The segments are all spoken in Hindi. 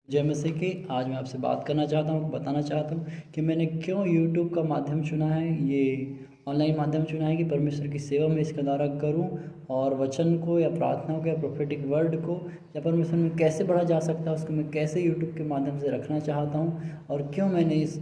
जय मसीह की। आज मैं आपसे बात करना चाहता हूँ, बताना चाहता हूँ कि मैंने क्यों यूट्यूब का माध्यम चुना है, ये ऑनलाइन माध्यम चुना है कि परमेश्वर की सेवा में इसके द्वारा करूँ और वचन को या प्रार्थनाओं को या प्रोफेटिक वर्ड को या परमेश्वर में कैसे बढ़ा जा सकता है उसको मैं कैसे यूट्यूब के माध्यम से रखना चाहता हूँ और क्यों मैंने इस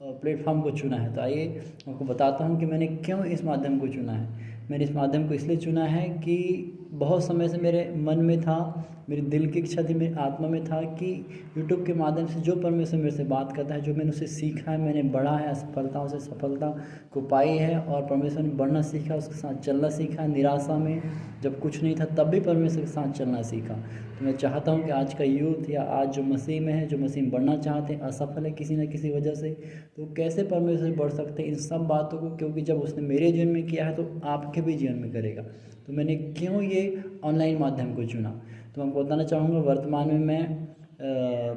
प्लेटफॉर्म को चुना है। तो आइए आपको बताता हूँ कि मैंने क्यों इस माध्यम को चुना है। मैंने इस माध्यम को इसलिए चुना है कि बहुत समय से मेरे मन में था, मेरी दिल की इच्छा थी, मेरी आत्मा में था कि यूट्यूब के माध्यम से जो परमेश्वर मेरे से बात करता है, जो मैंने उससे सीखा है, मैंने बढ़ा है, असफलताओं से सफलता को पाई है और परमेश्वर में बढ़ना सीखा, उसके साथ चलना सीखा। निराशा में जब कुछ नहीं था तब भी परमेश्वर के साथ चलना सीखा। तो मैं चाहता हूँ कि आज का यूथ या आज जो मसीह में है, जो मसीह में बढ़ना चाहते हैं, असफल है किसी न किसी वजह से, तो कैसे परमेश्वर बढ़ सकते हैं इन सब बातों को, क्योंकि जब उसने मेरे जीवन में किया है तो आपके भी जीवन में करेगा। तो मैंने क्यों ये ऑनलाइन माध्यम को चुना, तो मैं बताना चाहूँगा। वर्तमान में मैं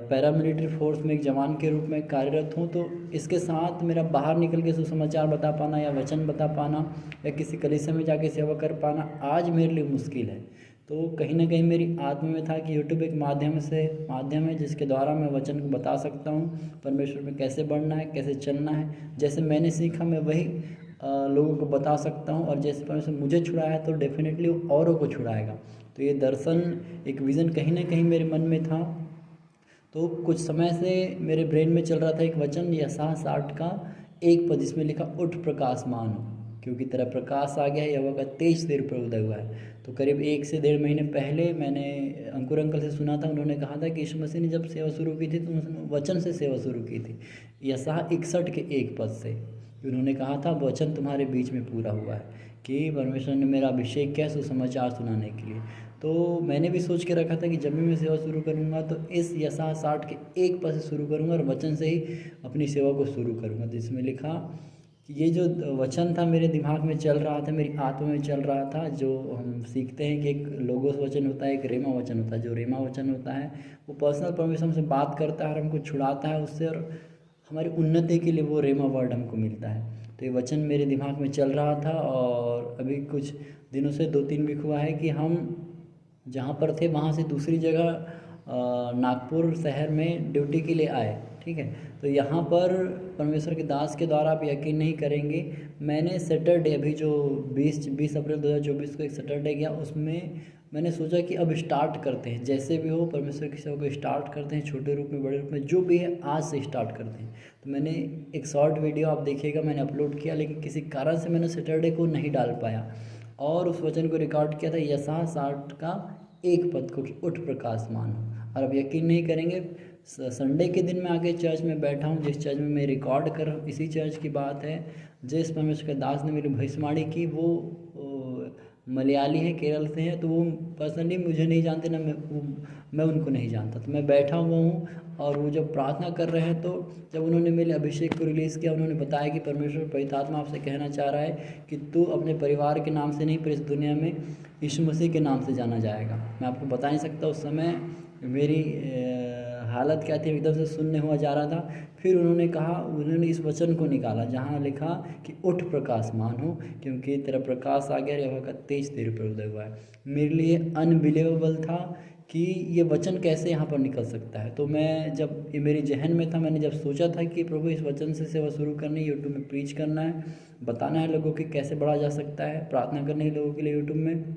पैरामिलिट्री फोर्स में एक जवान के रूप में कार्यरत हूँ। तो इसके साथ मेरा बाहर निकल के सुसमाचार बता पाना या वचन बता पाना या किसी कलीसिया में जाके सेवा कर पाना आज मेरे लिए मुश्किल है। तो कहीं ना कहीं मेरी आत्मा में था कि यूट्यूब एक माध्यम है जिसके द्वारा मैं वचन को बता सकता हूँ, परमेश्वर में कैसे बढ़ना है, कैसे चलना है। जैसे मैंने सीखा मैं वही लोगों को बता सकता हूँ और जैसे परमेश्वर मुझे छुड़ाया है तो डेफिनेटली वो औरों को छुड़ाएगा। तो ये दर्शन, एक विज़न कहीं ना कहीं मेरे मन में था। तो कुछ समय से मेरे ब्रेन में चल रहा था एक वचन, यशायाह 60 का 1 पद, जिसमें लिखा उठ प्रकाशमान हो क्योंकि तेरा प्रकाश आ गया है, यहोवा का तेज तेरे पर उदय हुआ है। तो करीब 1 से 1.5 महीने पहले मैंने अंकुर अंकल से सुना था, उन्होंने कहा था कि यीशु मसीह ने जब सेवा शुरू की थी तो उन्होंने वचन से सेवा शुरू की थी, यशायाह 61 के 1 पद से। उन्होंने कहा था वचन तुम्हारे बीच में पूरा हुआ है कि परमेश्वर ने मेरा अभिषेक किया सुसमाचार सुनाने के लिए। तो मैंने भी सोच के रखा था कि जब भी मैं सेवा शुरू करूँगा तो इस यशायाह 60 के 1 पद से शुरू करूँगा और वचन से ही अपनी सेवा को शुरू करूँगा। जिसमें लिखा कि ये जो वचन था मेरे दिमाग में चल रहा था, मेरी आत्मा में चल रहा था। जो हम सीखते हैं कि एक लोगोस वचन होता है, एक रेमा वचन होता है। जो रेमा वचन होता है वो पर्सनल परमेश्वर हमसे बात करता है और हमको छुड़ाता है उससे, और हमारी उन्नति के लिए वो रेमा वर्ड हमको मिलता है। तो ये वचन मेरे दिमाग में चल रहा था और अभी कुछ दिनों से 2-3 वीक हुआ है कि हम जहाँ पर थे वहाँ से दूसरी जगह नागपुर शहर में ड्यूटी के लिए आए। ठीक है, तो यहाँ पर परमेश्वर के दास के द्वारा आप यकीन नहीं करेंगे, मैंने सैटरडे, अभी जो 20 अप्रैल 2024 को एक सैटरडे गया, उसमें मैंने सोचा कि अब स्टार्ट करते हैं, जैसे भी हो परमेश्वर की सेवा को स्टार्ट करते हैं, छोटे रूप में बड़े रूप में जो भी है आज से स्टार्ट करते हैं। तो मैंने एक शॉर्ट वीडियो आप देखिएगा मैंने अपलोड किया, लेकिन किसी कारण से मैंने सैटरडे को नहीं डाल पाया और उस वचन को रिकॉर्ड किया था यशायाह 60 का 1 पद को कि उठ प्रकाशमान हो। और अब यकीन नहीं करेंगे, संडे के दिन मैं आके चर्च में बैठा हूँ, जिस चर्च में मैं रिकॉर्ड कर रहा हूँ इसी चर्च की बात है। जिस परमेश्वर के दास ने मेरी भविष्यवाणी की वो मलयाली है, केरल से है। तो वो पर्सनली मुझे नहीं जानते ना मैं उनको नहीं जानता। तो मैं बैठा हुआ हूँ और वो जब प्रार्थना कर रहे हैं तो जब उन्होंने मेरे अभिषेक को रिलीज़ किया, उन्होंने बताया कि परमेश्वर पवित्र आत्मा आपसे कहना चाह रहा है कि तू अपने परिवार के नाम से नहीं पर इस दुनिया में यीशु मसीह के नाम से जाना जाएगा। मैं आपको बता नहीं सकता उस समय मेरी हालत क्या थी, एकदम से शून्य हुआ जा रहा था। फिर उन्होंने इस वचन को निकाला जहाँ लिखा कि उठ प्रकाशमान हो क्योंकि तेरा प्रकाश आ गया, यहोवा का तेज तेरे पर उदय हुआ है। मेरे लिए अनबिलीवेबल था कि ये वचन कैसे यहाँ पर निकल सकता है। तो मैं जब ये मेरे जहन में था, मैंने जब सोचा था कि प्रभु इस वचन से सेवा शुरू करनी, यूट्यूब में प्रीच करना है, बताना है लोगों की कैसे बढ़ा जा सकता है, प्रार्थना करनी है लोगों के लिए यूट्यूब में,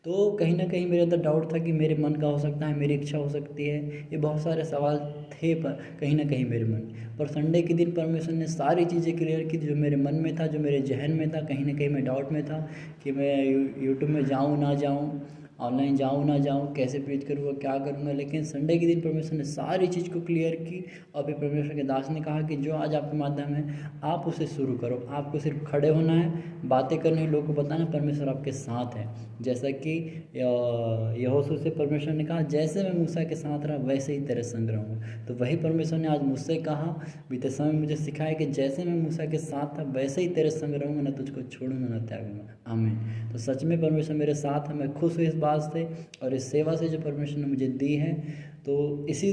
तो कहीं ना कहीं मेरे अंदर डाउट था कि मेरे मन का हो सकता है, मेरी इच्छा हो सकती है, ये बहुत सारे सवाल थे पर कहीं ना कहीं मेरे मन। पर संडे के दिन परमेश्वर ने सारी चीज़ें क्लियर की जो मेरे मन में था, जो मेरे जहन में था। कहीं ना कहीं मैं डाउट में था कि मैं यूट्यूब में जाऊँ ना जाऊँ, ऑनलाइन जाऊँ ना जाऊँ, कैसे प्रीच करूँगा, क्या करूँगा। लेकिन संडे के दिन परमेश्वर ने सारी चीज़ को क्लियर की और फिर परमेश्वर के दास ने कहा कि जो आज आपके माध्यम है आप उसे शुरू करो। आपको सिर्फ खड़े होना है, बातें करनी, लोगों को बताना परमेश्वर आपके साथ है। जैसा कि यहोशू से परमेश्वर ने कहा जैसे मैं मूसा के साथ रहा वैसे ही तेरे संग रहूँगा। तो वही परमेश्वर ने आज मुझसे कहा, बीते समय मुझे सिखाया कि जैसे मैं मूसा के साथ था वैसे ही तेरे संग रहूँगा, ना तुझको छोड़ूंगा ना त्यागूंगा। आमीन। तो सच में परमेश्वर मेरे साथ है, मैं खुश हूँ इस बात से और इस सेवा से जो परमेश्वर ने मुझे दी है। तो इसी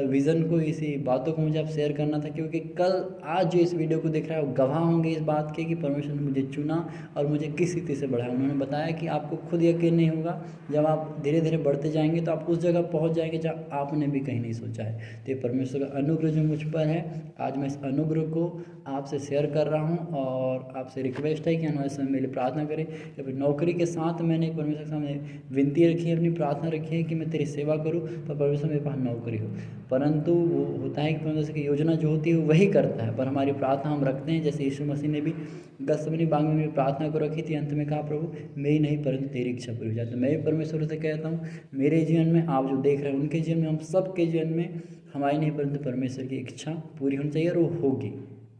विज़न को, इसी बातों को मुझे आप शेयर करना था, क्योंकि कल आज जो इस वीडियो को देख रहा है वो गवाह होंगे इस बात के कि परमेश्वर ने मुझे चुना और मुझे किस स्थिति से बढ़ाया। उन्होंने बताया कि आपको खुद यकीन नहीं होगा, जब आप धीरे धीरे बढ़ते जाएंगे तो आप उस जगह पहुंच जाएंगे जहाँ आपने भी कहीं नहीं सोचा है। तो ये परमेश्वर का अनुग्रह जो मुझ पर है, आज मैं इस अनुग्रह को आपसे शेयर कर रहा हूँ और आपसे रिक्वेस्ट है कि आने वाले समय मेरे लिए प्रार्थना करें। या फिर नौकरी के साथ मैंने परमेश्वर के सामने विनती रखी है, अपनी प्रार्थना रखी है कि मैं तेरी सेवा करूँ पर परमेश्वर मेरे पास नौकरी हो। परंतु वो होता है कि परमेश्वर की योजना जो होती है वही करता है, पर हमारी प्रार्थना हम रखते हैं। जैसे यीशु मसीह ने भी गत्सेमनी बाग में प्रार्थना को रखी थी, अंत में कहा प्रभु मेरी नहीं परंतु तेरी इच्छा पूरी हो जाए। तो मैं भी परमेश्वर से कहता हूँ, मेरे जीवन में, आप जो देख रहे हैं उनके जीवन में, हम सब के जीवन में हमारी नहीं परंतु परमेश्वर की इच्छा पूरी होनी चाहिए और वो होगी।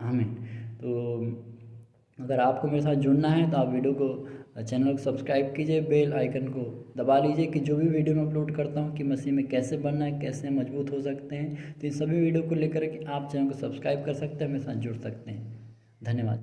आमीन। तो अगर आपको मेरे साथ जुड़ना है तो आप वीडियो को, चैनल को सब्सक्राइब कीजिए, बेल आइकन को दबा लीजिए कि जो भी वीडियो मैं अपलोड करता हूँ कि मसीह में कैसे बनना है, कैसे मजबूत हो सकते हैं, तो इन सभी वीडियो को लेकर के आप चैनल को सब्सक्राइब कर सकते हैं, मेरे साथ जुड़ सकते हैं। धन्यवाद।